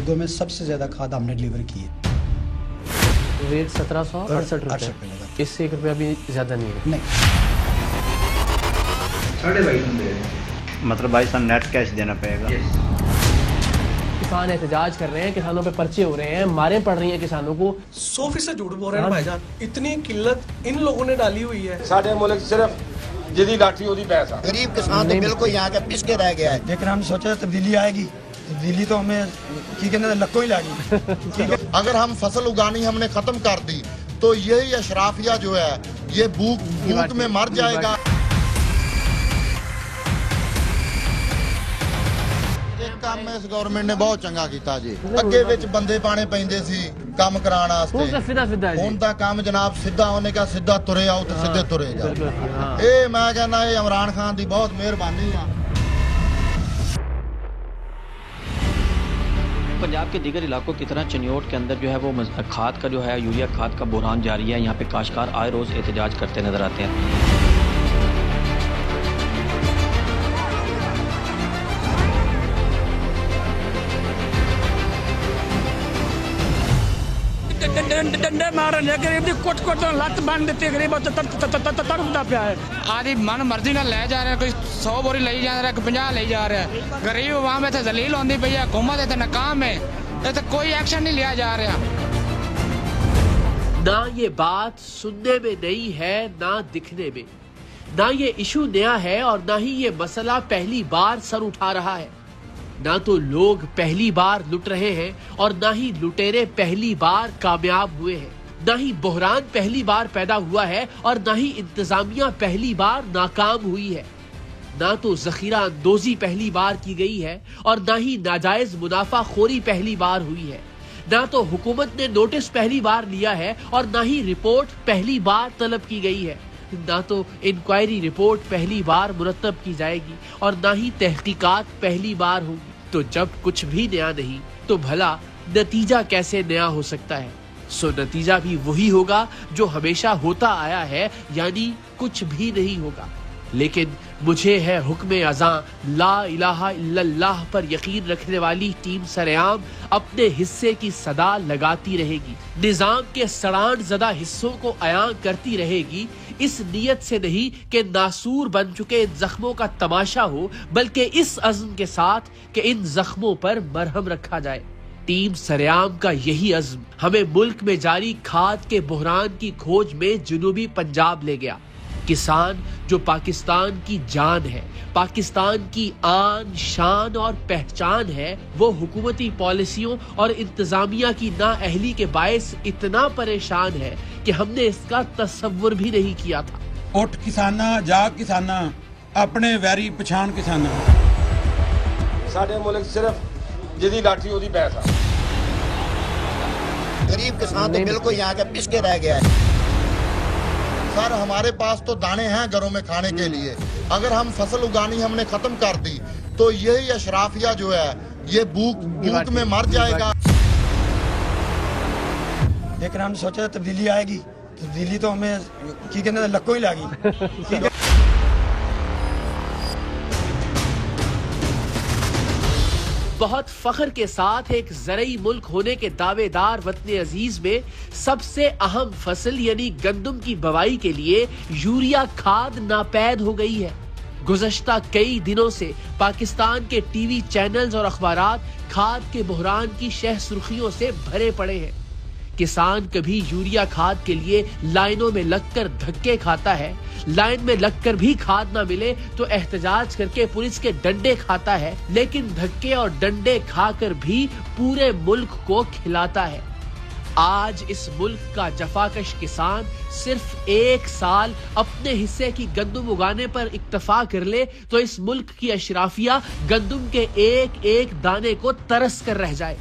ईदों में सबसे ज्यादा खाद हमने डिलीवर की है। रेट 1768 रुपये, इससे 1 रुपया भी ज्यादा नहीं है। नहीं, 22.5 मतलब 22 नेट कैश देना पड़ेगा। किसान एहतजाज कर रहे हैं, किसानों पे पर्चे हो रहे हैं, मारें पड़ रही हैं किसानों को। 100% झूठ बोल रहे हैं भाईजान, इतनी किल्लत इन लोगों ने डाली हुई है। साढ़े मुल्क सिर्फ जिदी लाठी ओदी पैसा, गरीब किसान तो बिल्कुल यहाँ के पिस के रह गया है। लेकिन हम सोचे तब्दीली आएगी, तब्दीली तो हमें की कहते लक्को ही लागी। अगर हम फसल उगानी हमने खत्म कर दी तो यही अशराफिया जो है ये भूख में मर जाएगा। ਕੰਮ ਇਸ ਗਵਰਨਮੈਂਟ ਨੇ ਬਹੁਤ ਚੰਗਾ ਕੀਤਾ ਜੀ। ਅੱਗੇ ਵਿੱਚ ਬੰਦੇ ਪਾਣੇ ਪੈਂਦੇ ਸੀ ਕੰਮ ਕਰਾਉਣ ਵਾਸਤੇ, ਹੁਣ ਤਾਂ ਕੰਮ ਜਨਾਬ ਸਿੱਧਾ ਉਹਨੇ ਕਿਹਾ ਸਿੱਧਾ ਤੁਰੇ ਆਓ ਤੇ ਸਿੱਧੇ ਤੁਰੇ ਜਾਓ। ਇਹ ਮੈਂ ਕਹਿੰਦਾ ਇਹ ਇਮਰਾਨ ਖਾਨ ਦੀ ਬਹੁਤ ਮਿਹਰਬਾਨੀ ਆ। पंजाब के दीगर इलाकों की तरह चनियोट के अंदर जो है वो खाद का जो है यूरिया खाद का बुरहान जारी है। यहाँ पे काश्तकार आए रोज़ एहतजाज करते नजर आते हैं। डंडे मारन गरीब की कुट लत्त बन दी गरीब तड़पता पिया है। आदि मन मर्जी ना ले जा रहे, कोई 100 बोरी ले जा रहा है, 50 ले जा रहा है। गरीब वहां में जलील होती पई है, हुकूमत इतने नाकाम है, तो कोई एक्शन नहीं लिया जा रहा। ना ये बात सुनने में नई है, ना दिखने में। ना ये इशू नया है और ना ही ये मसला पहली बार सर उठा रहा है। ना तो लोग पहली बार लुट रहे हैं और ना ही लुटेरे पहली बार कामयाब हुए हैं। ना ही बहरान पहली बार पैदा हुआ है और ना ही इंतजामिया पहली बार नाकाम हुई है। ना तो जखीरा अंदोजी पहली बार की गई है और ना ही नाजायज मुनाफाखोरी पहली बार हुई है। ना तो हुकूमत ने नोटिस पहली बार लिया है और ना ही रिपोर्ट पहली बार तलब की गई है। ना तो इंक्वायरी रिपोर्ट पहली बार मुरतब की जाएगी और ना ही तहकीकात पहली बार होगी। तो जब कुछ भी नया नहीं तो भला नतीजा कैसे नया हो सकता है? सो नतीजा भी वही होगा जो हमेशा होता आया है, यानी कुछ भी नहीं होगा। लेकिन मुझे है हुक्म अज़ां, ला इलाहा इल्लल्लाह पर यकीन रखने वाली टीम सरेआम अपने हिस्से की सदा लगाती रहेगी, निजाम के सड़ान ज़दा हिस्सों को अयां करती रहेगी। इस नियत से नहीं कि नासूर बन चुके इन जख्मों का तमाशा हो, बल्कि इस अज़्म के साथ कि इन जख्मों पर मरहम रखा जाए। टीम सरेआम का यही अज़्म हमें मुल्क में जारी खाद के बहरान की खोज में जुनूबी पंजाब ले गया। किसान जो पाकिस्तान की जान है, पाकिस्तान की आन शान और पहचान है, वो हुकूमती पॉलिसियों और इंतजामिया की नाअहली के बायस इतना परेशान है कि हमने इसका तसव्वुर भी नहीं किया था। उठ किसाना, जाग किसाना, अपने वैरी पछान किसाना। साढ़े मुल्क सिर्फ जिदी लाठी ओदी पैसा। गरीब किसान तो बिल्कुल यहाँ के पिस के रह गया है। सर हमारे पास तो दाने हैं घरों में खाने के लिए, अगर हम फसल उगानी हमने खत्म कर दी तो यही अशराफिया जो है ये भूख में मर जाएगा। लेकिन हम सोचे तब्दीली आएगी, तब्दीली तो हमें की कहते लक्को ही लागी। बहुत फख्र के साथ एक ज़रई मुल्क होने के दावेदार वतन अजीज में सबसे अहम फसल यानी गंदम की बवाई के लिए यूरिया खाद नापैद हो गई है। गुज़श्ता कई दिनों से पाकिस्तान के टीवी चैनल्स और अखबारात खाद के बहरान की शह सुर्खियों से भरे पड़े हैं। किसान कभी यूरिया खाद के लिए लाइनों में लगकर धक्के खाता है, लाइन में लगकर भी खाद ना मिले तो एहतजाज करके पुलिस के डंडे खाता है, लेकिन धक्के और डंडे खाकर भी पूरे मुल्क को खिलाता है। आज इस मुल्क का जफाकश किसान सिर्फ 1 साल अपने हिस्से की गंदम उगाने पर इक्तफा कर ले तो इस मुल्क की अशराफिया गंदम के एक एक दाने को तरस कर रह जाए।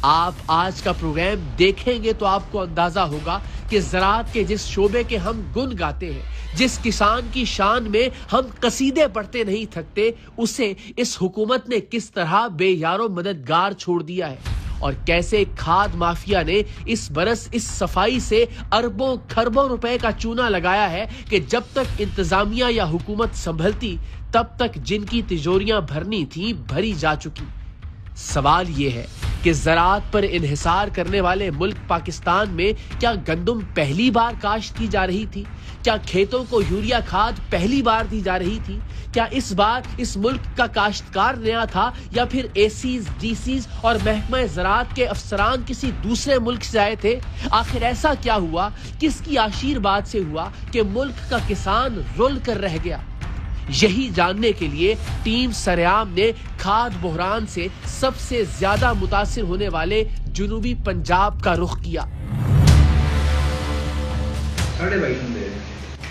आप आज का प्रोग्राम देखेंगे तो आपको अंदाजा होगा कि ज़राअत के जिस शोबे के हम गुन गाते हैं, जिस किसान की शान में हम कसीदे पढ़ते नहीं थकते, उसे इस हुकूमत ने किस तरह बेयारो मददगार छोड़ दिया है और कैसे खाद माफिया ने इस बरस इस सफाई से अरबों खरबों रुपए का चूना लगाया है कि जब तक इंतजामिया या हुकूमत संभलती तब तक जिनकी तिजोरियां भरनी थी भरी जा चुकी। सवाल ये है कि ज़राअत पर इन्हिसार करने वाले मुल्क पाकिस्तान में क्या गंदम पहली बार काश्त की जा रही थी? क्या खेतों को यूरिया खाद पहली बार दी जा रही थी? क्या इस बार इस मुल्क का काश्तकार नया था या फिर एसीज, डीसीज और महकमा ज़राअत के अफसरान किसी दूसरे मुल्क से आए थे? आखिर ऐसा क्या हुआ, किसकी आशीर्वाद से हुआ कि मुल्क का किसान रुल कर रह गया? यही जानने के लिए टीम सरेआम ने खाद बहरान से सबसे ज्यादा मुतासिर होने वाले जुनूबी पंजाब का रुख किया।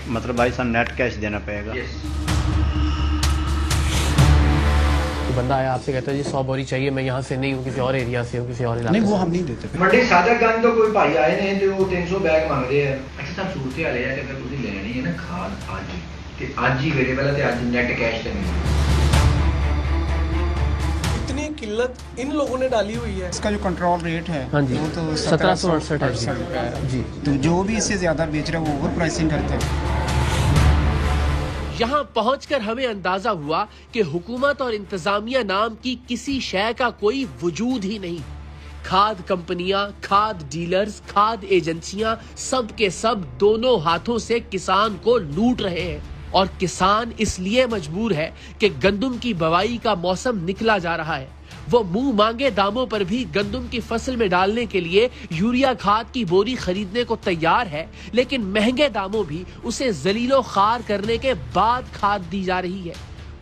मतलब भाई साहब नेट कैश देना पड़ेगा। बंदा आया आपसे कहता है जी 100 बोरी चाहिए, मैं यहाँ से नहीं हूँ, किसी और एरिया से हूँ, किसी और इलाके नहीं वो से। हम नहीं देते। मंडी सादरगंज तो कोई भाई आए ने तो 300 बैग मांग रहे हैं। अच्छा साहब सूरत हाल है कि अगर तुसी लेनी है ना खाद आज ही अवेलेबल है, आज नेट कैश ते मिले। इतनी किल्लत इन लोगों ने डाली हुई है। इसका जो कंट्रोल रेट है हाँ जी, वो तो 1768 है जी। तो जो भी इससे ज्यादा बेच रहा है वो ओवर प्राइसिंग करते हैं। यहाँ पहुंचकर हमें अंदाजा हुआ कि हुकूमत और इंतजामिया नाम की किसी शय का कोई वजूद ही नहीं। खाद कंपनियां, खाद डीलर्स, खाद एजेंसियां सब के सब दोनों हाथों से किसान को लूट रहे हैं और किसान इसलिए मजबूर है कि गंदम की बवाई का मौसम निकला जा रहा है। वो मुंह मांगे दामों पर भी गंदम की फसल में डालने के लिए यूरिया खाद की बोरी खरीदने को तैयार है, लेकिन महंगे दामों भी उसे जलीलो खार करने के बाद खाद दी जा रही है।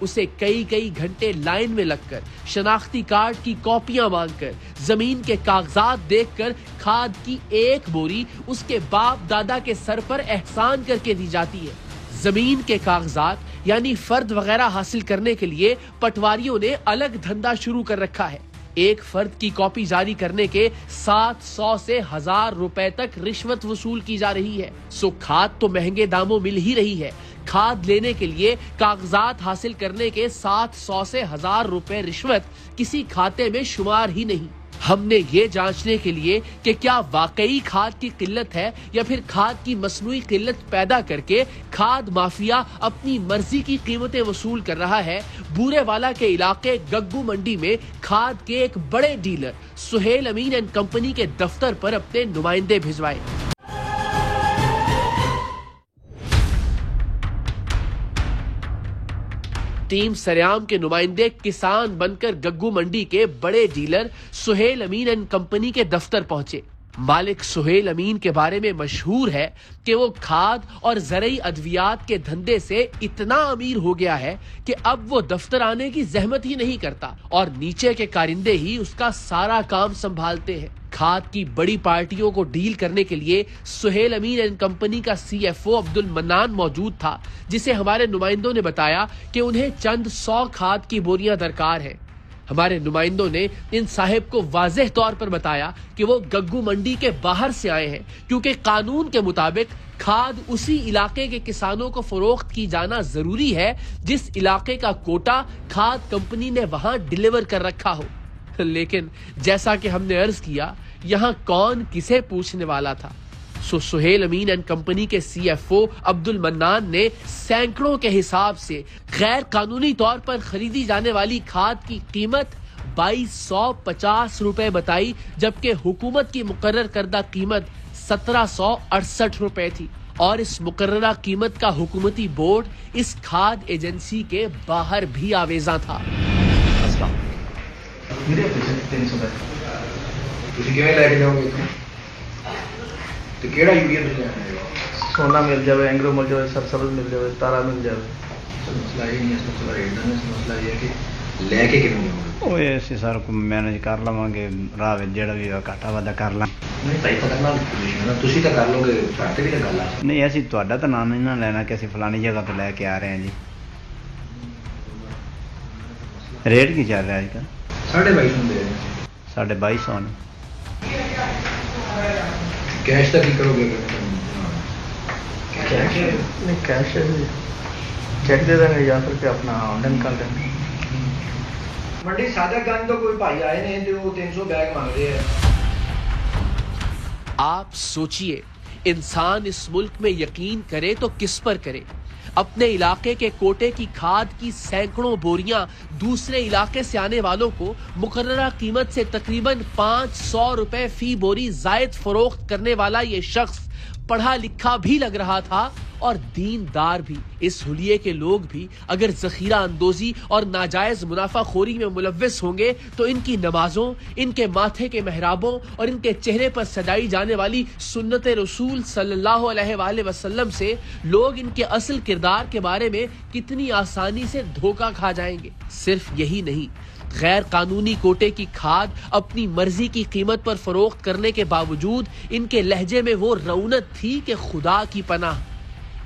उसे कई घंटे लाइन में लगकर, शनाख्ती कार्ड की कॉपियां मांगकर, जमीन के कागजात देखकर खाद की एक बोरी उसके बाप दादा के सर पर एहसान करके दी जाती है। जमीन के कागजात यानी फर्द वगैरह हासिल करने के लिए पटवारियों ने अलग धंधा शुरू कर रखा है। एक फर्द की कॉपी जारी करने के 700 से 1000 रुपए तक रिश्वत वसूल की जा रही है। सो खाद तो महंगे दामों मिल ही रही है, खाद लेने के लिए कागजात हासिल करने के 700 से 1000 रुपए रिश्वत किसी खाते में शुमार ही नहीं। हमने ये जांचने के लिए कि क्या वाकई खाद की किल्लत है या फिर खाद की मसनूई किल्लत पैदा करके खाद माफिया अपनी मर्जी की कीमतें वसूल कर रहा है, बूरेवाला के इलाके गग्गू मंडी में खाद के एक बड़े dealer Suhail Amin and company के दफ्तर पर अपने नुमाइंदे भिजवाए। टीम सरेआम के नुमाइंदे किसान बनकर गग्गू मंडी के बड़े dealer Suhail Amin and company के दफ्तर पहुंचे। मालिक सुहेल अमीन के बारे में मशहूर है कि वो खाद और ज़रई अद्वियात के धंधे से इतना अमीर हो गया है कि अब वो दफ्तर आने की जहमत ही नहीं करता और नीचे के कारिंदे ही उसका सारा काम संभालते हैं। खाद की बड़ी पार्टियों को डील करने के लिए सुहेल अमीन एंड कंपनी का CFO अब्दुल मन्नान मौजूद था, जिसे हमारे नुमाइंदों ने बताया कि उन्हें चंद 100 खाद की बोरियां दरकार है। हमारे नुमाइंदों ने इन साहिब को वाज़ेह तौर पर बताया कि वो गग्गू मंडी के बाहर से आए हैं, क्योंकि कानून के मुताबिक खाद उसी इलाके के किसानों को फरोख्त की जाना जरूरी है जिस इलाके का कोटा खाद कंपनी ने वहां डिलीवर कर रखा हो। लेकिन जैसा कि हमने अर्ज किया, यहाँ कौन किसे पूछने वाला था। सो सुहेल अमीन एंड कंपनी के CFO अब्दुल मन्नान ने सैकड़ों के हिसाब से गैर कानूनी तौर पर खरीदी जाने वाली खाद की कीमत 2250 रुपए बताई, जबकि हुकूमत की मुकर्रर करदा कीमत 1768 रुपए थी और इस मुकर्ररा कीमत का हुकूमती बोर्ड इस खाद एजेंसी के बाहर भी आवेजा था। तो केड़ा यूरिया मिल जाए, सोना मिल जाए, एंग्रो मिल जाए, सरसब्ज मिल जाए, तारा मिल जाए। मसला ये नहीं है, मसला रेट का नहीं, मसला ये है कि लेके कितने जाओगे। ਉਹ ਅਸੀਂ ਸਾਰਾ ਕੁ ਮੈਨੇਜ ਕਰ ਲਵਾਂਗੇ, ਰਾਹ ਵਿੱਚ ਜਿਹੜਾ ਵੀ ਘਾਟਾ ਵਾਧਾ ਕਰ ਲਾਂ। ਨਹੀਂ ਭਾਈ ਪਤਾ ਨਾ ਪੋਜੀਸ਼ਨ ਨਾ ਤੁਸੀਂ ਤਾਂ ਕਰ ਲੋਗੇ, ਸਾਡੇ ਵੀ ਤਾਂ ਗੱਲ ਆ। ਨਹੀਂ ਅਸੀਂ ਤੁਹਾਡਾ ਤਾਂ ਨਾਮ ਨਹੀਂ ਨਾ ਲੈਣਾ ਕਿ ਅਸੀਂ ਫਲਾਣੀ ਜਗ੍ਹਾ ਤੋਂ ਲੈ ਕੇ ਆ ਰਹੇ ਹਾਂ ਜੀ। ਰੇਟ ਕੀ ਚੱਲ ਰਿਹਾ ਅੱਜ ਕੱਲ੍ਹ? 2250 ਦੇ ਰਹੇ। 2250 ਨੇ। कैश तक ही करोगे? कैश नहीं, कैश चेक दे देंगे या फिर क्या अपना ऑनलाइन कर देंगे। मंडी सादरगंज तो कोई भाई आए ने तो 300 बैग मांग रहे हैं। आप सोचिए, इंसान इस मुल्क में यकीन करे तो किस पर करे। अपने इलाके के कोटे की खाद की सैकड़ों बोरियां दूसरे इलाके से आने वालों को मुकर्ररा कीमत से तकरीबन 500 रुपए फी बोरी जायद फरोख्त करने वाला ये शख्स पढ़ा लिखा भी लग रहा था और दीनदार भी। इस हुलिये के लोग भी अगर जखीरा अंदोजी और नाजायज मुनाफाखोरी में मुलव्वस होंगे तो इनकी नमाजों, इनके माथे के मेहराबों और इनके चेहरे पर सजाई जाने वाली सुन्नत रसूल सल्लल्लाहु अलैहि वसल्लम से लोग इनके असल किरदार के बारे में कितनी आसानी से धोखा खा जाएंगे। सिर्फ यही नहीं, गैर कानूनी कोटे की खाद अपनी मर्जी की कीमत पर फरोख्त करने के बावजूद इनके लहजे में वो रौनक थी कि खुदा की पनाह।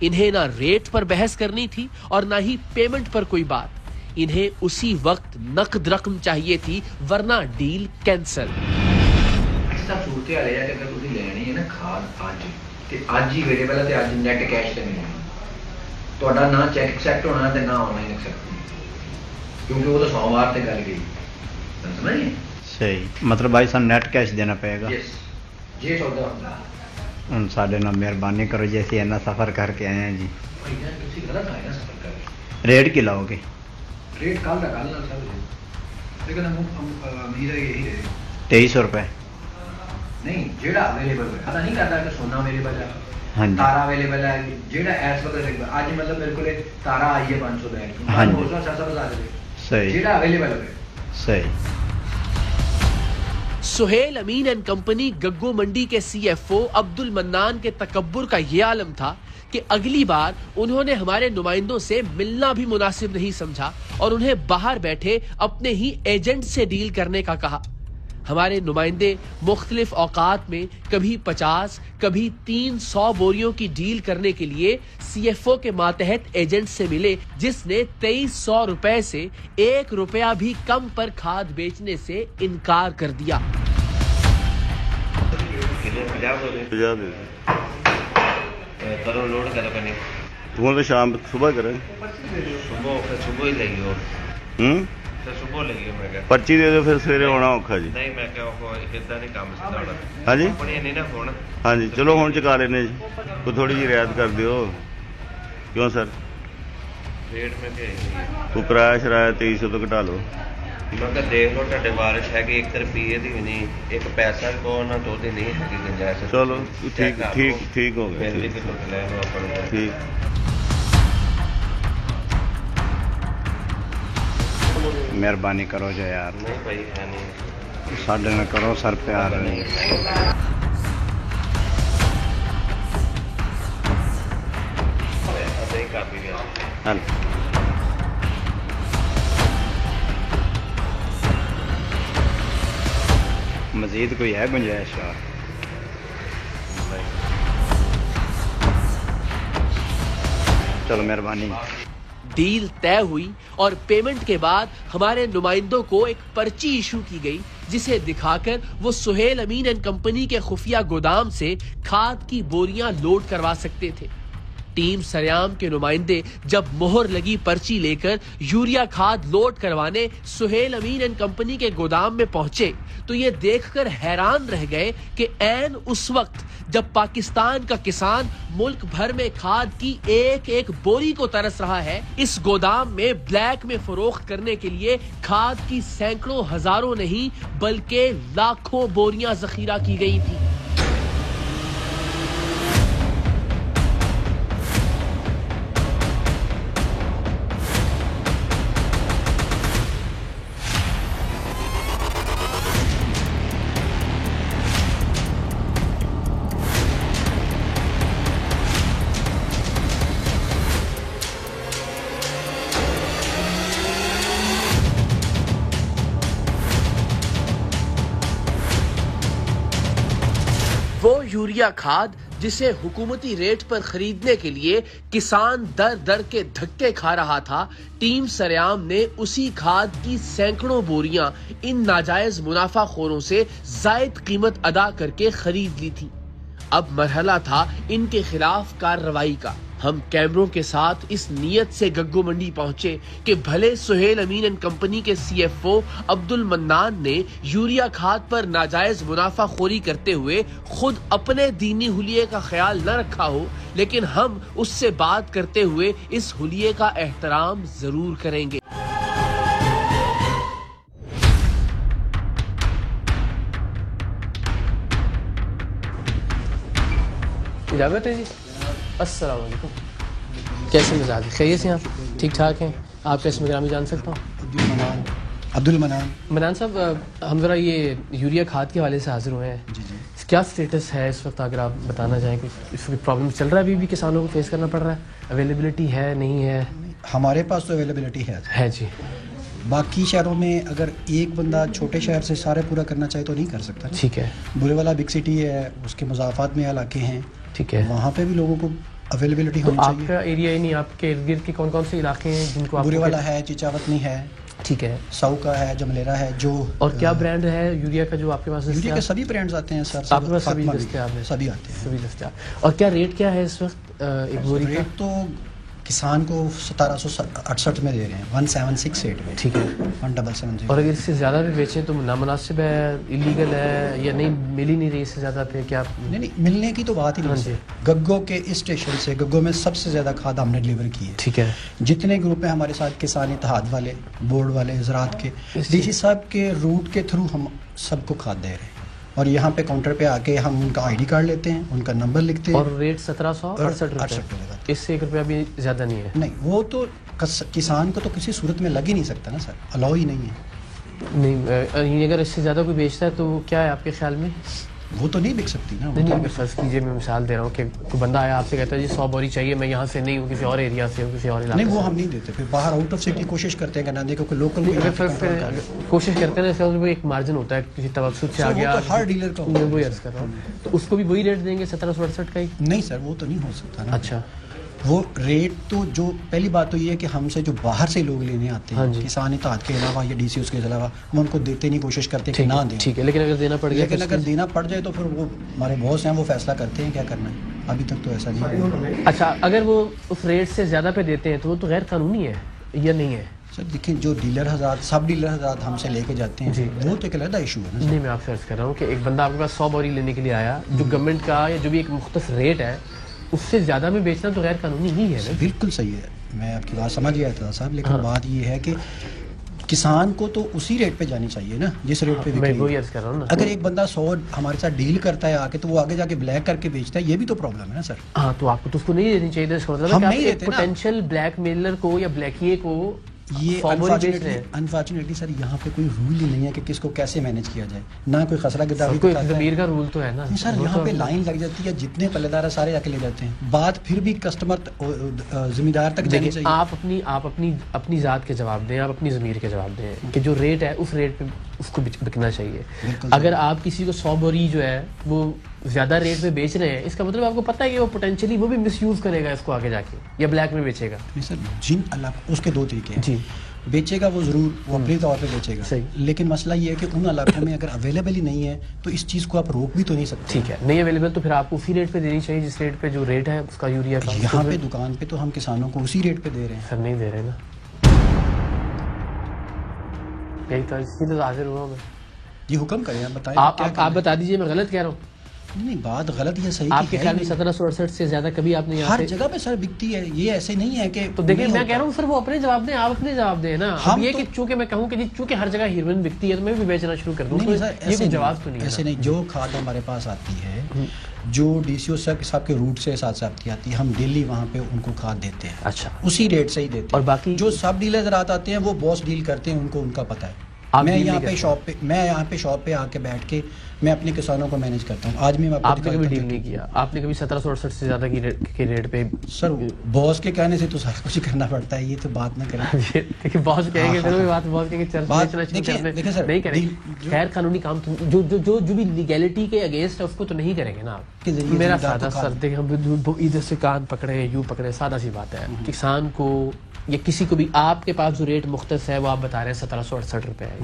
इन्हें ना रेट पर बहस करनी थी और ना ही पेमेंट पर कोई बात। इन्हें उसी वक्त नकद रकम चाहिए थी, वरना डील कैंसिल। ऐसा सूरत हाल है कि अगर तुसी लेनी है ना खाद आज ते आज ही अवेलेबल है ते आज नेट कैश ते मिलनी। ਤੁਹਾਡਾ ना चेक एक्सेप्ट होना ते ना ऑनलाइन एक्सेप्ट होना, क्योंकि वो तो सोमवार ते गल गई। समझिए? सही, मतलब भाई सन नेट कैश देना पड़ेगा। यस, ये सौदा होता है। ਹੁਣ ਸਾਡੇ ਨਾਲ ਮਿਹਰਬਾਨੀ ਕਰੋ ਜੀ, ਅਸੀਂ ਇੰਨਾ ਸਫ਼ਰ ਕਰਕੇ ਆਏ ਹਾਂ ਜੀ। ਤੁਸੀਂ ਗਲਤ ਆਏ ਨਾ ਸਫ਼ਰ ਕਰਕੇ। ਰੇਟ ਕੀ ਲਾਓਗੇ? रेट कल का कल ना सब लेकिन हम अमीर है यही रहे 2300 रुपए नहीं जेड़ा अवेलेबल है। पता नहीं करता कि सोना अवेलेबल है, हाँ जी, तारा अवेलेबल है, जेड़ा एस वक्त आज मतलब मेरे को तारा आई है 500 बैग, हाँ जी, 200 बता दे सही, जेड़ा अवेलेबल है सही। सुहेल अमीन एंड कंपनी गग्गो मंडी के सीएफओ अब्दुल मन्नान के तकब्बुर का यह आलम था कि अगली बार उन्होंने हमारे नुमाइंदों से मिलना भी मुनासिब नहीं समझा और उन्हें बाहर बैठे अपने ही एजेंट से डील करने का कहा। हमारे नुमाइंदे मुख्तलिफ औकात में कभी 50, कभी 300 बोरियों की डील करने के लिए सीएफओ के मातहत एजेंट से मिले, जिसने 2300 रुपए से 1 रुपया भी कम पर खाद बेचने से इनकार कर दिया। करो लोड करो करनी वो तो शाम सुबह करें, सुबह ही लगी हो तो सुबह लगी मैं क्या पर्ची दे दो, फिर सवेरे होना औखा जी। नहीं मैं क्या इदा नहीं काम सीधा होना। हाँ जी, नहीं ना फोन। हाँ जी, चलो हुण चुका लेने जी, कोई थोड़ी जी रियायत कर दियो। क्यों सर? रेट में कोई किराया शराया 2300 तो घटा लो। मैं क्या देख लो ਤੁਹਾਡੇ ਬਾਰਿਸ਼ है कि 1 रुपये ਦੀ भी नहीं, 1 पैसा को ना तो दी नहीं है कि गुंजाइश। चलो ठीक ठीक ठीक हो गया, ठीक। मेहरबानी करो जो यार, नहीं भाई है नहीं साढ़े ना करो सर प्यार नहीं। मजीद कोई है गुंजाइश? चलो मेहरबानी। डील तय हुई और पेमेंट के बाद हमारे नुमाइंदों को एक पर्ची इशू की गई, जिसे दिखाकर वो सुहेल अमीन एंड कंपनी के खुफिया गोदाम से खाद की बोरियां लोड करवा सकते थे। टीम सरेआम के नुमाइंदे जब मोहर लगी पर्ची लेकर यूरिया खाद लोड करवाने सुहेल अमीन एंड कंपनी के गोदाम में पहुंचे तो ये देखकर हैरान रह गए कि ऐन उस वक्त जब पाकिस्तान का किसान मुल्क भर में खाद की एक एक बोरी को तरस रहा है, इस गोदाम में ब्लैक में फरोख्त करने के लिए खाद की सैकड़ों हजारों नहीं बल्कि लाखों बोरियां जखीरा की गई थी। वो यूरिया खाद जिसे हुकूमती रेट पर खरीदने के लिए किसान दर दर के धक्के खा रहा था, टीम सरेआम ने उसी खाद की सैकड़ों बोरियां इन नाजायज मुनाफाखोरों से जायद कीमत अदा करके खरीद ली थी। अब मरहला था इनके खिलाफ कार्रवाई का। हम कैमरों के साथ इस नियत से गग्गो मंडी पहुंचे कि भले सुहेल अमीन एंड कंपनी के CFO अब्दुल मन्नान ने यूरिया खाद पर नाजायज मुनाफाखोरी करते हुए खुद अपने दीनी हुलिये का ख्याल न रखा हो, लेकिन हम उससे बात करते हुए इस हुलिये का एहतराम जरूर करेंगे। इजाज़त है जी। अस्सलाम वालेकुम। कैसे मिजाज है? खैरियत से आप? ठीक ठाक हैं? आपका इसमें ग्रामी जान सकता हूँ? अब्दुल मनान। मनान साहब, हम ज़रा ये यूरिया खाद के हवाले से हाजिर हुए हैं। जी जी। क्या स्टेटस है इस वक्त, अगर आप बताना चाहें? कुछ इसमें प्रॉब्लम चल रहा है, अभी भी किसानों को फेस करना पड़ रहा है? अवेलेबिलिटी है, नहीं है? हमारे पास तो अवेलेबिलिटी है जी। बाकी शहरों में अगर एक बंदा छोटे शहर से सारे पूरा करना चाहे तो नहीं कर सकता। ठीक है। बुरे वाला बिग सिटी है, उसके मुजाफात में इलाके हैं, ठीक है, वहाँ पे भी लोगों को अवेलेबिलिटी होनी चाहिए। आपका एरिया ही नहीं, आपके इर्द गिर्द के कौन कौन से इलाके हैं जिनको? बुरे वाला है, चिचावतनी है, ठीक है, साउ का है, जमलेरा है। जो और क्या ब्रांड है यूरिया का जो आपके पास? यूरिया के सभी ब्रांड्स आते हैं सर, आपके पास सभी दस्तयाब है? सभी आते हैं, सभी दस्तयाब। और क्या रेट क्या है इस वक्त एक बोरी का? रेट तो किसान को 1768 में दे रहे हैं, 1768 में। ठीक है, 1770। और अगर इससे ज़्यादा भी बेचें तो नामुनासिब है, इलीगल है, या नहीं मिल ही नहीं रही इससे ज़्यादा पे? क्या नहीं, मिलने की तो बात ही नहीं। गग्गो के इस स्टेशन से, गग्गो में सबसे ज़्यादा खाद हमने डिलीवर की है। ठीक है। जितने ग्रुप हैं हमारे साथ, किसान इत्तेहाद वाले, बोर्ड वाले, ज़राअत के, डीसी साहब के रूट के थ्रू हम सबको खाद दे रहे हैं। और यहाँ पे काउंटर पे आके हम उनका ID कार्ड लेते हैं, उनका नंबर लिखते हैं। और रेट 1768 इससे ₹1 भी ज़्यादा नहीं है? नहीं, वो तो किसान को तो किसी सूरत में लग ही नहीं सकता ना सर, अलाउ ही नहीं है। नहीं, अगर इससे ज़्यादा कोई बेचता है तो क्या है आपके ख्याल में? वो तो नहीं बिक सकती ना। नहीं, अगर फर्ज कीजिए, मैं मिसाल दे रहा हूँ कि कोई बंदा आया आपसे कहता है जी 100 बोरी चाहिए, मैं यहाँ से नहीं हूँ, किसी और एरिया से हूँ, किसी और इलाके नहीं, वो हम नहीं देते। फिर बाहर आउट ऑफ सिटी कोशिश करते हैं कि ना दे, क्योंकि लोकल कोशिश करते हैं ना, एक मार्जिन होता है, किसी तवज्जुद से आ गया, हर डीलर का। मैं वही अर्ज कर रहा हूँ, तो उसको भी वही रेट देंगे 1768 का ही? नहीं सर, वो तो नहीं हो सकता ना। अच्छा, वो रेट तो, जो पहली बात तो ये है कि हमसे जो बाहर से लोग लेने आते हैं, किसान इत्तेहाद के अलावा या डीसी उसके अलावा, हम उनको देते नहीं, कोशिश करते हैं कि ना दें। ठीक है, लेकिन अगर देना पड़ गया, लेकिन अगर देना पड़ जाए तो फिर वो हमारे बॉस हैं, वो फैसला करते हैं क्या करना है। अभी तक तो ऐसा नहीं है। अच्छा, अगर वो उस रेट से ज़्यादा पे देते हैं तो वो तो गैर कानूनी है या नहीं है? सर देखिए, जो डीलर हज़रात, सब डीलर हज़रात हमसे लेके जाते हैं, वो तो एक अलग इशू है ना। नहीं, मैं आपसे अर्ज कर रहा हूँ कि एक बंदा आपके पास 100 बोरी लेने के लिए आया, जो गवर्नमेंट का या जो भी एक मुख्तस रेट है, उससे ज़्यादा में बेचना तो गैर कानूनी ही है ना? बिल्कुल सही है, मैं आपकी बात समझ गया था साहब, लेकिन बात ये है कि किसान को तो उसी रेट पे जानी चाहिए ना, जिस रेट पे मैं वही अर्ज कर रहा हूँ ना। अगर एक बंदा 100 हमारे साथ डील करता है आके, तो वो आगे जाके ब्लैक करके बेचता है, ये भी तो प्रॉब्लम है ना सर। हाँ, तो आपको तो उसको नहीं देनी चाहिए। इसका मतलब हम नहीं देते ना। पोटेंशियल ब्लैक मेलर को या ब्लैकिए को ये अनफॉर्चुनेटली सर, यहाँ पे कोई रूल ही नहीं है कि किसको कैसे मैनेज किया जाए, ना कोई खसरा गिरदावरी का ज़मीर का रूल तो है ना सर। यहाँ पे लाइन लग जाती है, जितने पल्लेदार है सारे आके ले जाते हैं, बात फिर भी कस्टमर जिम्मेदार तक जानी चाहिए। आप अपनी ज़ात के जवाब दें, आप अपनी ज़मीर के जवाब दें कि जो रेट है उस रेट पे उसको बिकना चाहिए। अगर आप किसी को 100 बोरी जो है वो ज़्यादा रेट पे बेच रहे हैं, इसका मतलब आपको पता है कि वो पोटेंशियली वो भी मिसयूज़ करेगा इसको आगे जाके, या ब्लैक में बेचेगा। नहीं सर, जिन इलाकों, उसके दो तरीके हैं जी। बेचेगा वो ज़रूर, वो अपने तौर पे बेचेगा, सही। लेकिन मसला ये है कि उन इलाकों में अगर अवेलेबल ही नहीं है तो इस चीज़ को आप रोक भी तो नहीं सकते। ठीक है, नहीं अवेलेबल तो फिर आपको उसी रेट पे देनी चाहिए जिस रेट पे जो रेट है उसका यूरिया का। यहाँ पे दुकान पे तो हम किसानों को उसी रेट पे दे रहे हैं। सर नहीं दे रहे ना, यही तो इसलिए तो हाजिर हुआ मैं। ये हुक्म करें, आप बताएं। आप बता दीजिए, मैं गलत कह रहा हूँ? नहीं, बात गलत या सही आपके ख्याल में 1768 से ज्यादा कभी आपने हर जगह पे सर बिकती है, ये ऐसे नहीं है कि। तो देखिए, मैं कह रहा हूँ सर, वो अपने जवाब दें, आप अपने जवाब दें ना। हम ये कि चूंकि मैं कहूँ कि चूंकि हर जगह हीरोइन बिकती है तो मैं भी बेचना शुरू कर दूँ, ये कोई जवाब तो नहीं है। ऐसे नहीं, जो खाद हमारे पास आती है, जो DCO साहब के रूट से साथ आती है, हम डेली वहाँ पे उनको खाद देते हैं। अच्छा, उसी रेट से ही देते हैं। और बाकी जो सब डीलर रात आते हैं वो बॉस डील करते हैं, उनको उनका पता है। मैं यहाँ पे शॉप पे आके बैठ के मैं अपने किसानों को मैनेज करता हूँ। आज मैं आपने कभी डील नहीं किया? आपने कभी 1768 से ज्यादा के रेट पे? सर बॉस के कहने से तो सारा कुछ करना पड़ता है, ये तो बात ना करें। देखिए, बॉस कहेंगे फिर भी बात, बॉस कहेंगे देखिए सर, नहीं करेंगे खैर कानूनी काम। जो भी लीगैलिटी के अगेंस्ट है उसको तो नहीं करेंगे ना आप। मेरा सादा सर, देखिए, हम इधर से कान पकड़े, यूं पकड़े, सादा सी बात है। किसान को या किसी को भी आपके पास जो रेट मुख्तस है वो आप बता रहे हैं 1768 रुपए है,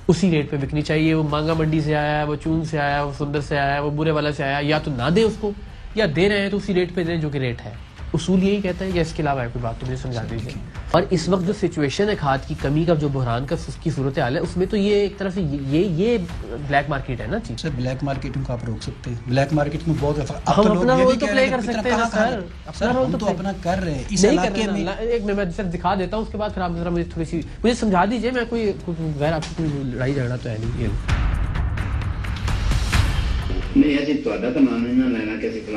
उसी रेट पे बिकनी चाहिए। वो मांगा मंडी से आया है, वो चून से आया है, वो सुंदर से आया है, वो बुरे वाला से आया, या तो ना दे उसको, या दे रहे हैं तो उसी रेट पे दें जो कि रेट है। उसूल यही कहता है, या इसके अलावा है कोई बात तो मुझे समझा दीजिए। और इस वक्त जो सिचुएशन है खाद की कमी का, जो बहरान का की सूरत हाल है, उसमें तो ये एक तरह से ये ब्लैक मार्केट है ना चीज। सर ब्लैक मार्केटिंग को आप रोक सकते हैं, ब्लैक मार्केट में बहुत हम अपना रोल तो प्ले कर सकते हैं सर, अपना रोल तो अपना कर रहे हैं इस इलाके में। एक मैं सर दिखा देता हूँ, उसके बाद फिर आप जरा मुझे थोड़ी सी मुझे समझा दीजिए। मैं कोई गैर आपको कोई लड़ाई झगड़ा तो है नहीं।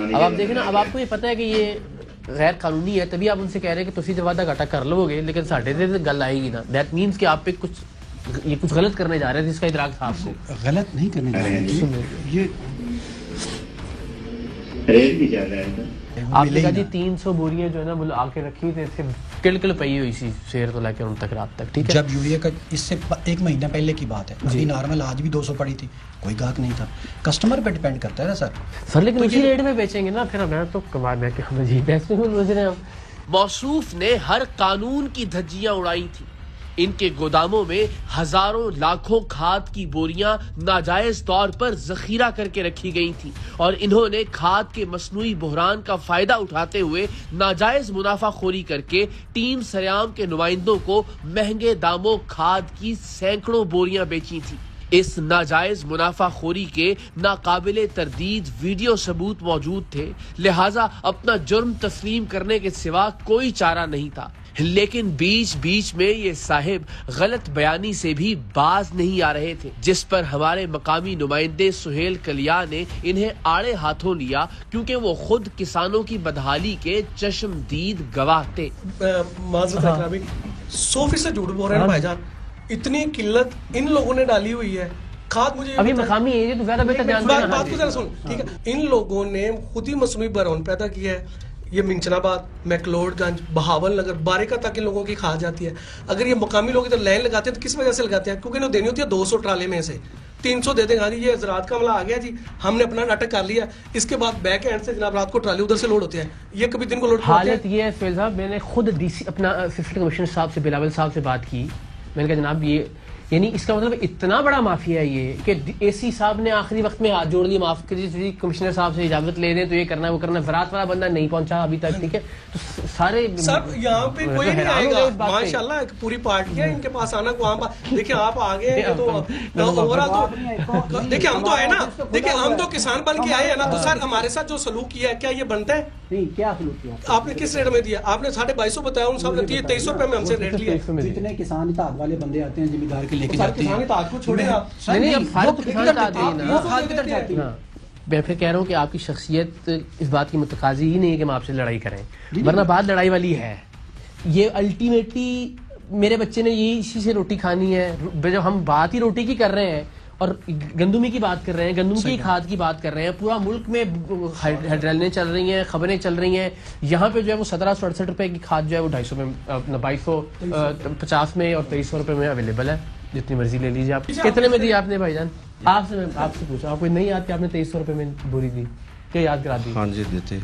अब आप देखें ना, अब आपको ये पता है कि ये गैर कानूनी है, तभी आप उनसे कह रहे हैं कि तुसी तो वादा घाटा कर लोगे, लेकिन साढ़े से गल आएगी ना। दैट मीन्स कि आप पे कुछ गलत करने जा रहे थे, इसका इदराक था आपको। गलत नहीं करने जा रहे हैं, ये रेट भी चल रहा है। आपने कहा जी 300 बोरियां जो है ना वो आके रखी थी, इससे किल पई हुई सी शेर तो लेकर उन तक रात तक। ठीक है, जब यूरिया का इससे 1 महीना पहले की बात है, अभी नॉर्मल आज भी 200 पड़ी थी, कोई गाहक नहीं था। कस्टमर पे डिपेंड करता है ना सर। लेकिन उसी रेट में बेचेंगे ना, फिर मैं तो कमाल में कि हम जी पैसे में बेच रहे हैं। मौसूफ ने हर कानून की धज्जियां उड़ाई थी। इनके गोदामों में हजारों लाखों खाद की बोरियां नाजायज तौर पर जखीरा करके रखी गई थी, और इन्होंने खाद के मसनूई बहरान का फायदा उठाते हुए नाजायज मुनाफाखोरी करके टीम सरेआम के नुमाइंदों को महंगे दामों खाद की सैकड़ों बोरियां बेची थी। इस नाजायज मुनाफाखोरी के नाकाबिले तरदीद वीडियो सबूत मौजूद थे, लिहाजा अपना जुर्म तस्लीम करने के सिवा कोई चारा नहीं था। लेकिन बीच बीच में ये साहिब गलत बयानी से भी बाज नहीं आ रहे थे, जिस पर हमारे मकामी नुमाइंदे सुहेल कलिया ने इन्हें आड़े हाथों लिया, क्योंकि वो खुद किसानों की बदहाली के चश्मदीद गवाह थे। 100% झूठ बोल रहे हैं भाईजान, इतनी किल्लत इन लोगों ने डाली हुई है। खाद मुझे अभी मकामी एरिया तो ज्यादा बेहतर जानते हैं। बात को जरा सुन, ठीक है। इन लोगों ने खुद ही मसनूई बहरान पैदा किया है। ये मिंचनाबाद, मैकलोडगंज, बहावल नगर, बारिका तक इन लोगों की खाद जाती है। अगर ये मकामी लोग इधर लाइन लगाते हैं तो किस वजह से लगाते हैं? क्योंकि इन्हें देनी होती है 200 ट्राले में से 300 दे देंगे। ये हजरात का हमला आ गया जी, हमने अपना नाटक कर लिया। इसके बाद बैक एंड से जनाब रात को ट्राली उधर से लोड होते हैं। ये कभी दिन को लोड हालत ये है फेल साहब, मैंने खुद डीसी अपना असिस्टेंट कमिश्नर साहब से, बिलावल साहब से बात की। मैंने कहा जनाब ये यानी इसका मतलब इतना बड़ा माफिया है ये कि एसी साहब ने आखिरी वक्त में हाथ जोड़ दिया, माफ कीजिए कमिश्नर साहब से इजाजत ले दें तो ये करना है वो करना। ज़राअत वाला बंदा नहीं पहुंचा अभी तक, ठीक है। तो सारे सर यहाँ पे कोई नहीं आएगा माशाल्लाह, पूरी पार्टी है इनके पास आना को। देखिए आप आगे तो ओवरऑल तो देखिए हम तो आए ना, देखिए हम तो किसान बन के आए हैं ना, तो सर हमारे साथ जो सलूक किया है क्या ये बनता है? नहीं, क्या सलूक किया आपने? किस रेट में दिया आपने? 2250 बताया, उन सब ने 2300 रुपए में हमसे रेट लिया। जितने किसान इताद वाले बंदे आते हैं जिम्मेदार के लेके जाते हैं, को छोड़े आप नहीं, अब फायदा तो किसान का आती है ना। मैं फिर कह रहा हूँ कि आपकी शख्सियत इस बात की मुतकाजी ही नहीं है कि हम आपसे लड़ाई करें, वरना बात लड़ाई वाली है। ये अल्टीमेटली मेरे बच्चे ने ये इसी से रोटी खानी है। जब हम बात ही रोटी की कर रहे हैं और गंदुमी की बात कर रहे हैं, गंदुम की खाद की बात कर रहे हैं, पूरा मुल्क में हेडलाइनें चल रही हैं, खबरें चल रही हैं। यहाँ पे जो है वो 1768 रुपए की खाद जो है वो 250 में, 2250 में और 2300 रुपए में अवेलेबल है। जितनी मर्जी ले लीजिए आप। कितने में दी आपने भाईजान? आपसे पूछा, आपको नहीं याद कि आपने 2300 रुपए में बोरी दी? क्या याद करा दी? हाँ जी देते।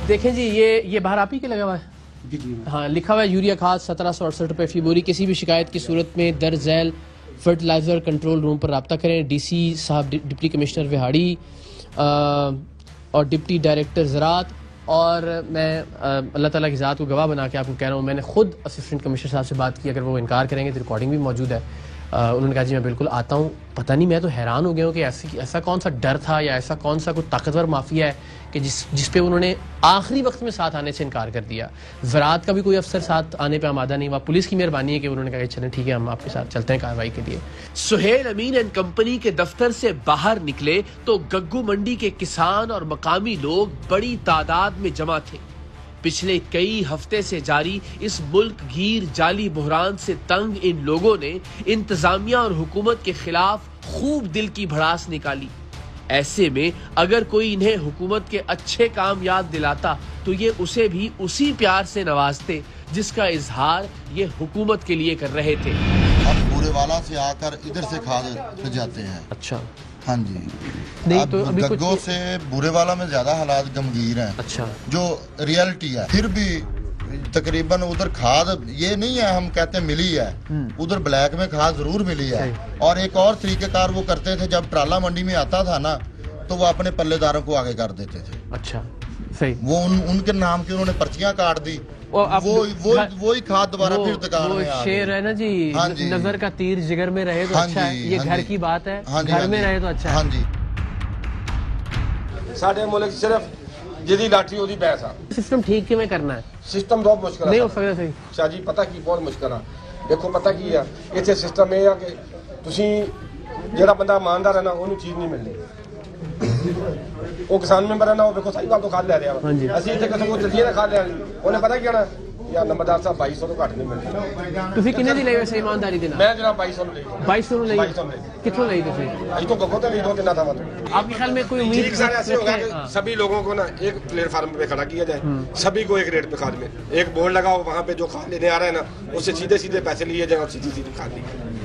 देखें जी, ये बाहर आप ही के लगा हुआ है। हाँ, लिखा हुआ है यूरिया खाद 1768 रुपए फी बोरी। किसी भी शिकायत की सूरत में दर्ज झैल फर्टिलाइजर कंट्रोल रूम पर रब्ता करें। डीसी साहब, डिप्टी कमिश्नर विहाड़ी और डिप्टी डायरेक्टर ज़राअत। और मैं अल्लाह ताला की ज़ात को गवाह बना के आपको कह रहा हूँ, मैंने खुद असिस्टेंट कमिश्नर साहब से बात की। अगर वो इनकार करेंगे तो रिकॉर्डिंग भी मौजूद है। उन्होंने कहा जी मैं बिल्कुल आता हूँ। पता नहीं, मैं तो हैरान हो गया हूँ कि ऐसा कौन सा डर था या ऐसा कौन सा कोई ताकतवर माफिया है कि जिस पे उन्होंने आखिरी वक्त में साथ आने से इनकार कर दिया। ज़राअत का भी कोई अफसर साथ आने पे आमादा नहीं हुआ। पुलिस की मेहरबानी है कि उन्होंने कहा चलें ठीक है, हम आपके साथ चलते हैं कार्रवाई के लिए। सुहेल अमीन एंड कंपनी के दफ्तर से बाहर निकले तो गग्गू मंडी के किसान और मकामी लोग बड़ी तादाद में जमा थे। पिछले कई हफ्ते से जारी इस मुल्क गीर जाली बहरान से तंग इन लोगों ने इंतजामिया और हुकूमत के खिलाफ खूब दिल की भड़ास निकाली। ऐसे में अगर कोई इन्हें हुकूमत के अच्छे काम याद दिलाता तो ये उसे भी उसी प्यार से नवाजते जिसका इजहार ये हुकूमत के लिए कर रहे थे। अब पूरे वाला से आकर इधर से खाद जाते हैं। अच्छा, हाँ जी। नहीं अब तो अभी गग्गो से बुरेवाला में ज्यादा हालात गंभीर हैं। अच्छा, जो रियलिटी है, फिर भी तकरीबन उधर खाद ये नहीं है हम कहते हैं मिली है, उधर ब्लैक में खाद जरूर मिली है। और एक और तरीकेकार वो करते थे, जब ट्राला मंडी में आता था ना तो वो अपने पल्लेदारों को आगे कर देते थे। अच्छा, सही। वो उनके नाम की उन्होंने पर्चियां काट दी, वो ही खाद दोबारा फिर दुकान में आ शेर है ना जी, हाँ जी, नजर का तीर जिगर में रहे तो अच्छा है, ये घर की बात है, घर में रहे तो अच्छा है। हाँ जी। साडे मुल्क सिर्फ जिदी लाठी ओदी पैसा सिस्टम ठीक किवें करना है? सिस्टम बहुत मुश्किल नहीं हो सकता। सही शाह जी, पता की बहुत मुश्किल है। देखो पता की है, इत्थे सिस्टम ये है कि तुसी जेड़ा बंदा ईमानदार है ना ਉਹਨੂੰ चीज नहीं मिलनी। ਉਹ किसान ਮੈਂਬਰ है ना, वो देखो सही बात तो खाद ले रहा है। ਅਸੀਂ ਇੱਥੇ ਕਿਸੇ ਕੋਲ ਚੱਲੀਏ ਨਾ ਖਾਦ ਲੈਣ, ਉਹਨੇ ਪਤਾ ਕੀ ਕਹਿਣਾ, ਯਾਰ ਨੰਬਰਦਾਰ ਸਾਹਿਬ 2200 ਤੋਂ ਘੱਟ ਨਹੀਂ ਮਿਲਦੀ। ਤੁਸੀਂ ਕਿੰਨੇ ਦੀ ਲਈ ਵੈਸੇ ਇਮਾਨਦਾਰੀ ਦੇ ਨਾਲ? ਮੈਂ ਜਨਾਬ 2200 ਨੂੰ ਲਈ। 2200 ਨੂੰ ਲਈ? कितों लाई थे? अभी तो गग्गो तो नहीं, 2-3 था। आपके ख्याल में कोई उम्मीद? ठीक सर, ऐसे होगा कि सभी लोगों को ना एक प्लेटफार्म पे खड़ा किया जाए, सभी को एक रेट पे खाद में एक बोर्ड लगाओ, वहाँ पे जो खाद लेने आ रहा है ना उससे सीधे सीधे पैसे लिए जाए और सीधी सीधी खाद ली।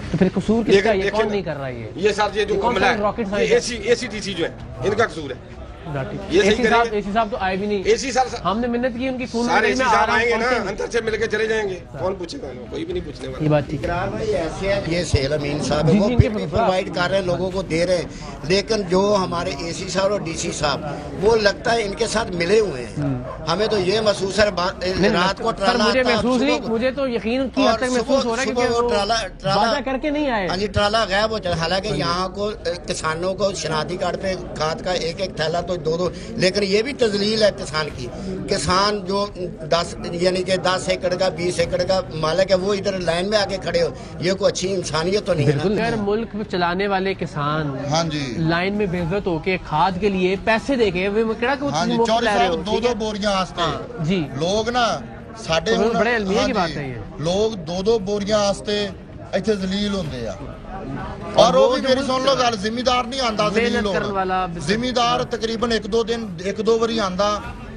तो फिर कसूर किसका है? ये कौन नहीं कर रहा है? ये सर, ये जो अमला है, एसीटीसी जो है इनका कसूर है। एसी साहब तो आए भी नहीं। एसी सर हमने मिन्नत की उनकी, सारे एसी साहब आएंगे ना, अंदर से मिलके चले जाएंगे, कौन पूछेगा? कोई भी नहीं पूछने वाला। ये बात ठीक है भाई, ऐसे है ये सेल अमीन साहब है, वो फिर भी प्रोवाइड कर रहे हैं, लोगों को दे रहे हैं, लेकिन जो हमारे एसी साहब और डीसी साहब वो लगता है इनके साथ मिले हुए हैं। हमें तो ये महसूस है, रात को ट्राला मुझे महसूस नहीं, मुझे तो यकीन की हद तक महसूस हो रहा है कि वो ट्राला करके नहीं आए। हाँ जी, ट्राला गायब हो चला। हालांकि यहाँ को किसानों को शनाख्ती कार्ड पे खाद का एक थैला तो 2-2, लेकिन ये भी तजलील है किसान की। किसान जो 10 यानी कि 10 एकड़ का 20 एकड़ का मालिक है, वो इधर लाइन में आके खड़े हो, ये कोई अच्छी इंसानियत तो नहीं है। अगर मुल्क में चलाने वाले किसान हाँ जी लाइन में बेइज्जत होके खाद के लिए पैसे देके हाँ जी, 2-2 बोरियां आस्ते जी लोग ना साडे बड़े अलमिया की बात है, ये लोग 2-2 बोरियां आस्ते इत्थे जलील होंदे आ। और वो भी मेरी सुन लो गल, जिम्मेदार नहीं आंदा जलील होना। जिम्मेदार तकरीबन 1-2 दिन 1-2 वारी आंदा,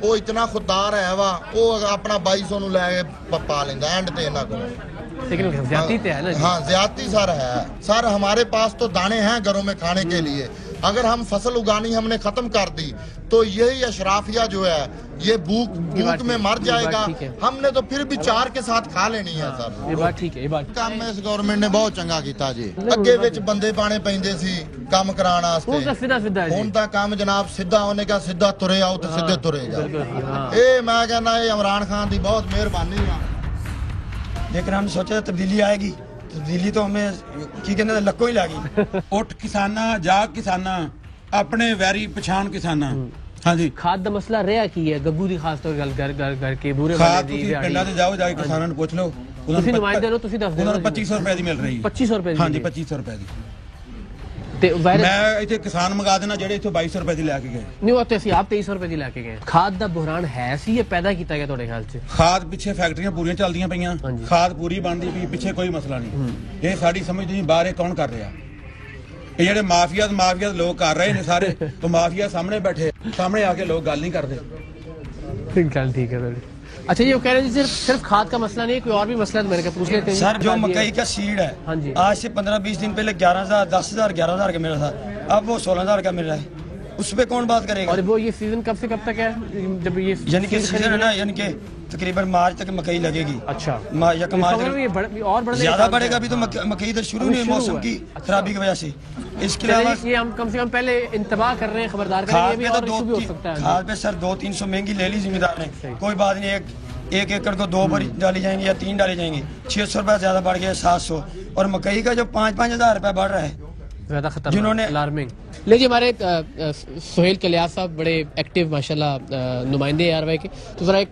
वो इतना खुददार है वा, वो अपना 2200 नु ले पा लेंदा एंड ते इन्हां कोल। लेकिन ज्यादती तो है ना? हाँ, ज्यादती सर है सर। हमारे पास तो दाने हैं घरों में खाने के लिए, अगर हम फसल उगानी हमने खत्म कर दी तो यही अशराफिया जो है ये भूख में मर जाएगा। हमने तो फिर भी 4 के साथ खा लेनी है सर। ये बात ठीक है। ये बात काम में इस गवर्नमेंट ने बहुत चंगा किया जी। अगे विच बंदे पाने पैंदे सी काम कराने वास्ते, हुण तां काम जनाब सीधा होने का सीधा तुरे आओ तो सीधे तुरे जाओ। ये मैं कहना ये इमरान खान की बहुत मेहरबानी है। लेकिन हम सोचे तब्दीली आएगी, तब्दीली तो हमें की कहते लक्कों ही लागी। उठ किसाना जाग किसाना अपने वैरी पछाण किसाना। हाँ जी, खाद का मसला रहा की है गग्गू दी खास तौर गल घर के बुरे खाद पिंडा ते जाओ, जाके किसानों ने पूछ लो, ਤੁਸੀਂ ਨੁਮਾਇੰਦੇ ਹੋ, ਤੁਸੀਂ ਦੱਸ ਦਿਓ। 2500 रुपए ਦੀ ਮਿਲ ਰਹੀ ਹੈ। 2500 रुपए हाँ जी, 2500 रुपए ਦੀ। ਤੇ ਮੈਂ ਇੱਥੇ ਕਿਸਾਨ ਮੰਗਾ ਦੇਣਾ ਜਿਹੜੇ ਇੱਥੋਂ 2200 ਰੁਪਏ ਦੀ ਲੈ ਕੇ ਗਏ। ਨਹੀਂ, ਉਹ ਤੇ ਅਸੀਂ ਆਪ 2300 ਰੁਪਏ ਦੀ ਲੈ ਕੇ ਗਏ। ਖਾਦ ਦਾ ਬੁਹਰਾਨ ਹੈ ਸੀ, ਇਹ ਪੈਦਾ ਕੀਤਾ ਗਿਆ ਤੁਹਾਡੇ ਖਿਆਲ 'ਚ? ਖਾਦ ਪਿੱਛੇ ਫੈਕਟਰੀਆਂ ਪੂਰੀਆਂ ਚੱਲਦੀਆਂ ਪਈਆਂ, ਖਾਦ ਪੂਰੀ ਬਣਦੀ ਪਈ, ਪਿੱਛੇ ਕੋਈ ਮਸਲਾ ਨਹੀਂ। ਇਹ ਸਾਡੀ ਸਮਝ ਨਹੀਂ ਬਾਹਰ ਇਹ ਕੌਣ ਕਰ ਰਿਹਾ? ਇਹ ਜਿਹੜੇ ਮਾਫੀਆ ਲੋਕ ਕਰ ਰਹੇ ਨੇ ਸਾਰੇ, ਉਹ ਮਾਫੀਆ ਸਾਹਮਣੇ बैठे, सामने आके लोग गल नहीं करते। गल ठीक है। अच्छा, ये कह रहे हैं सिर्फ खाद का मसला नहीं है, कोई और भी मसला है, मैंने कहा पूछ लेते हैं। सर, जो मकई का सीड है, हाँ जी, आज से 15-20 दिन पहले 11,000, 10,000, 11,000 का मिल रहा था, अब वो 16,000 का मिल रहा है। उस पे कौन बात करेगा? और वो ये सीजन कब से कब तक है? जब ये यानी कि सीजन है ना, यानी कि तकरीबन मार्च तक मकई लगेगी। अच्छा, और ज्यादा बढ़ेगा भी तो मकई तो शुरू नहीं, मौसम की खराबी की वजह से। इसके अलावा ये हम कम से कम पहले इंतबाह कर रहे हैं, खबरदार करेंगे भी, और इशू भी हो सकता है। खाद पे सर 200-300 महंगी ले ली जिम्मेदार ने, कोई बात नहीं। एक एकड़ को 2 बार डाली जाएंगी या 3 डाली जाएंगी, 600 रुपया ज्यादा बढ़ गया, 700। और मकई का जो 5-5 हज़ार रुपया बढ़ रहा है, ज्यादा खतरनाक, जिन्होंने अलार्मिंग। लीजिए, हमारे सोहेल कलियास साहब बड़े एक्टिव माशाल्लाह नुमाइंदे हैं आरवाई के, तो जरा एक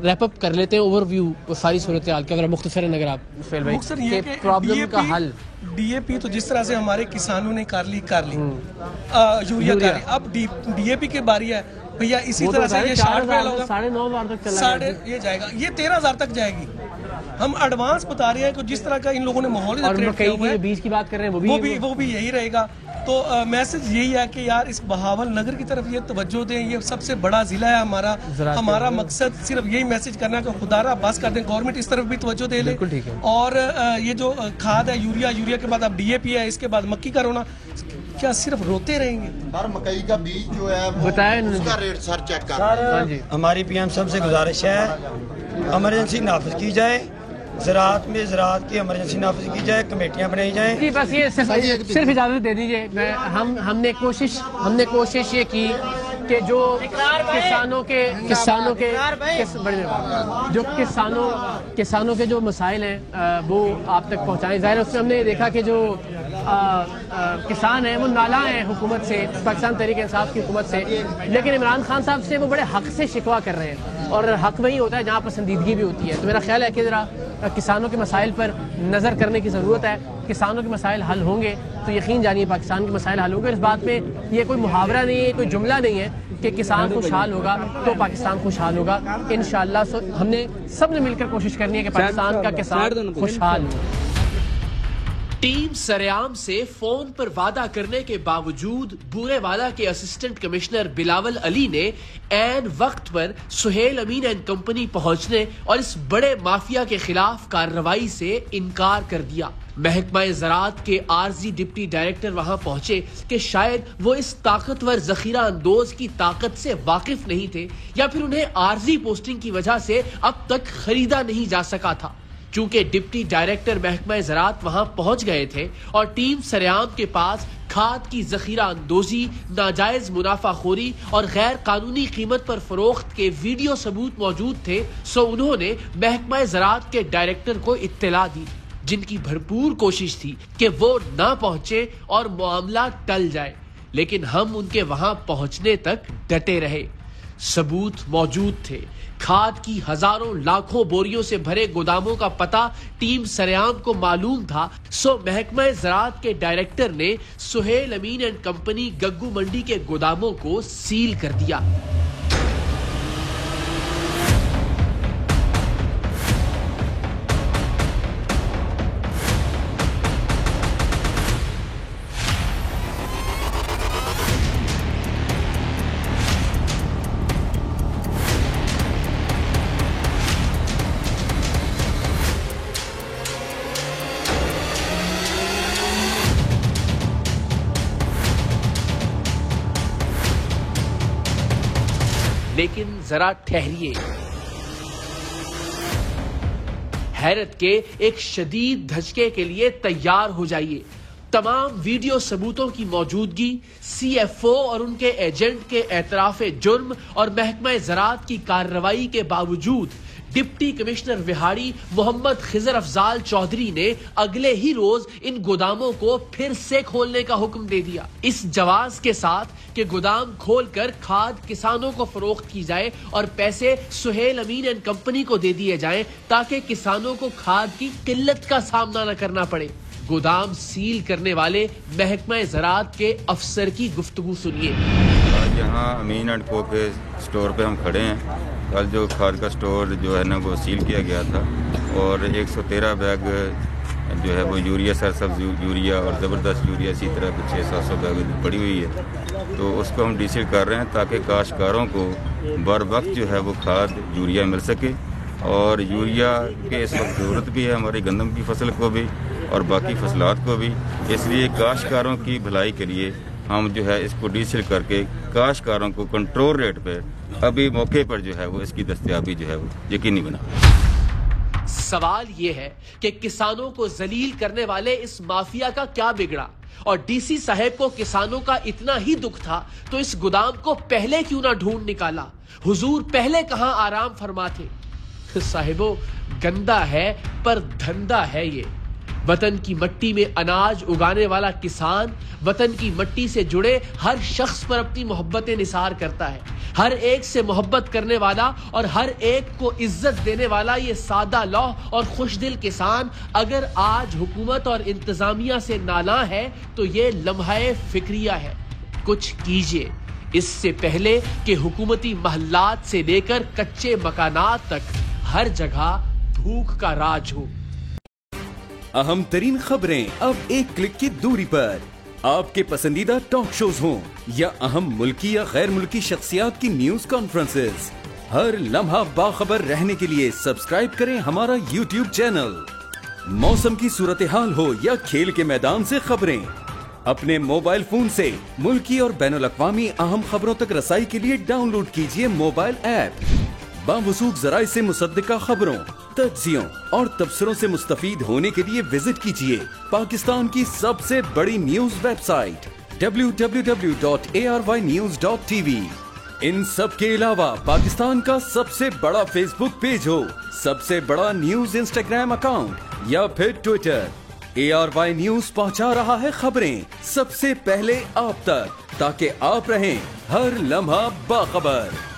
रैप अप कर लेते हैं, ओवरव्यू सारी सूरत हाल का, मुख्तसरन अगर आप सोहेल भाई के प्रॉब्लम का हल। डीएपी तो जिस तरह से हमारे किसानों ने कर ली यूरिया कर ली, अब डीएपी की बारी है भैया। इसी तरह से ये 9,500 तक चला, ये जाएगा, ये 13,000 तक जाएगी। हम एडवांस बता रहे हैं कि जिस तरह का इन लोगों ने माहौल बीज की बात कर रहे हैं, वो भी यही रहेगा। तो मैसेज यही है कि यार इस बहावल नगर की तरफ ये तवज्जो दें, ये सबसे बड़ा जिला है हमारा मकसद सिर्फ यही मैसेज करना है कि खुदारा बस कर दें, गवर्नमेंट इस तरफ भी तवज्जो दे ले। और ये जो खाद है यूरिया के बाद अब डीएपी है, इसके बाद मक्की का रोना, क्या सिर्फ रोते रहेंगे? सर मकई का बीज जो है बताया उसका रेट सर चेक कर सर हमारी पीएम साहब से गुजारिश है इमरजेंसी नाफिज की जाए, ज़राअत में ज़राअत की इमरजेंसी नाफिज की जाए, कमेटियाँ बनाई जाएँ। जी बस ये सिर्फ इजाज़त दे दीजिए। हमने कोशिश ये की कि जो किसानों के जो मसाइल हैं वो आप तक पहुंचाएं। ज़ाहिर है उसमें हमने देखा कि जो किसान हैं वो नाला हैं हुकूमत से, पाकिस्तान तहरीक इंसाफ की हुकूमत से, लेकिन इमरान खान साहब से वो बड़े हक से शिकवा कर रहे हैं और हक वही होता है जहाँ पसंदीदगी भी होती है। तो मेरा ख्याल है कि ज़रा किसानों के मसाइल पर नज़र करने की ज़रूरत है। किसानों के मसाइल हल होंगे तो यकीन जानिए पाकिस्तान के मसाइल हल होंगे। इस बात पे ये कोई मुहावरा नहीं है, कोई जुमला नहीं है कि किसान खुशहाल होगा तो पाकिस्तान खुशहाल होगा। इंशाअल्लाह हमने सब ने मिलकर कोशिश करनी है कि पाकिस्तान का किसान खुशहाल हो। टीम सरेआम से फोन पर वादा करने के बावजूद बूरेवाला के असिस्टेंट कमिश्नर बिलावल अली ने ऐन वक्त पर सुहेल अमीन एंड कंपनी पहुंचने और इस बड़े माफिया के खिलाफ कार्रवाई से इनकार कर दिया। महकमा ज़राअत के आरजी डिप्टी डायरेक्टर वहां पहुंचे कि शायद वो इस ताकतवर जखीरा अंदोज की ताकत से वाकिफ नहीं थे या फिर उन्हें आरजी पोस्टिंग की वजह से अब तक खरीदा नहीं जा सका था। चूंकि डिप्टी डायरेक्टर महकमा ज़राअत वहां पहुंच गए थे और टीम सरेआम के पास खाद की जखीरा अंदोजी, नाजायज मुनाफाखोरी और गैर कानूनी कीमत पर फरोख्त के वीडियो सबूत मौजूद थे, सो उन्होंने महकमा ज़राअत के डायरेक्टर को इत्तला दी, जिनकी भरपूर कोशिश थी कि वो ना पहुंचे और मामला टल जाए। लेकिन हम उनके वहां पहुंचने तक डटे रहे। सबूत मौजूद थे। खाद की हजारों लाखों बोरियों से भरे गोदामों का पता टीम सरेआम को मालूम था, सो महकमा ज़राअत के डायरेक्टर ने सुहेल अमीन एंड कंपनी गग्गू मंडी के गोदामों को सील कर दिया। लेकिन जरा ठहरिए, हैरत के एक शदीद धचके के लिए तैयार हो जाइए। तमाम वीडियो सबूतों की मौजूदगी, CFO और उनके एजेंट के एतराफ़े जुर्म और महकमा ज़राअत की कार्रवाई के बावजूद डिप्टी कमिश्नर विहाड़ी मोहम्मद खिजर अफजाल चौधरी ने अगले ही रोज इन गोदामों को फिर से खोलने का हुक्म दे दिया, इस जवाज के साथ कि गोदाम खोलकर खाद किसानों को फरोख्त की जाए और पैसे सुहेल अमीन एंड कंपनी को दे दिए जाएं ताकि किसानों को खाद की किल्लत का सामना न करना पड़े। गोदाम सील करने वाले महकमा ज़राअत के अफसर की गुफ्तगू सुनिए। यहाँ अमीन एंड को के स्टोर पे हम खड़े हैं। कल जो खाद का स्टोर जो है ना वो सील किया गया था और 113 बैग जो है वो यूरिया, सरसब्ज यूरिया और ज़बरदस्त यूरिया, इसी तरह कुछ 600-700 बैग पड़ी हुई है। तो उसको हम डीसील कर रहे हैं ताकि काश्तकारों को बर वक्त जो है वो खाद यूरिया मिल सके। और यूरिया के इस वक्त ज़रूरत भी है हमारी गंदम की फसल को भी और बाकी फसलात को भी, इसलिए काश्तकारों की भलाई के लिए हम जो है इसको डीसील करके काश्तकारों को कंट्रोल रेट पे अभी मौके पर जो है वो इसकी दस्तयाबी जो है वो यकीनी बना। सवाल ये है कि किसानों को जलील करने वाले इस माफिया का क्या बिगड़ा, और डीसी साहब को किसानों का इतना ही दुख था तो इस गोदाम को पहले क्यों ना ढूंढ निकाला। हुजूर पहले कहां आराम फरमा थे। साहिबो, गंदा है पर धंधा है ये। वतन की मट्टी में अनाज उगाने वाला किसान वतन की मट्टी से जुड़े हर शख्स पर अपनी मोहब्बतें निसार करता है। हर एक से मोहब्बत करने वाला और हर एक को इज्जत देने वाला ये सादा लौह और खुशदिल किसान अगर आज हुकूमत और इंतजामिया से नाला है तो ये लम्हाए फिक्रिया है। कुछ कीजिए इससे पहले कि हुकूमती महल्लात से लेकर कच्चे मकानात तक हर जगह भूख का राज हो। अहम तरीन खबरें अब एक क्लिक की दूरी पर। आपके पसंदीदा टॉक शोज हों या अहम मुल्की या गैर मुल्की शख्सियात की न्यूज कॉन्फ्रेंसेस, हर लम्हा बाखबर रहने के लिए सब्सक्राइब करें हमारा YouTube चैनल। मौसम की सूरत हाल हो या खेल के मैदान से खबरें, अपने मोबाइल फोन से मुल्की और बैनुल-अक़वामी अहम खबरों तक रसाई के लिए डाउनलोड कीजिए मोबाइल ऐप। बावसूख ज़राए से मुसद्दिका खबरों, तज्ज़ियों और तबसरों से मुस्तफीद होने के लिए विजिट कीजिए पाकिस्तान की सबसे बड़ी न्यूज वेबसाइट www.arYnews.tv। इन सब के अलावा पाकिस्तान का सबसे बड़ा फेसबुक पेज हो, सबसे बड़ा न्यूज इंस्टाग्राम अकाउंट या फिर ट्विटर, ARY न्यूज पहुंचा रहा है खबरें सबसे पहले आप तक, ताकि आप रहें हर लम्हा बाखबर।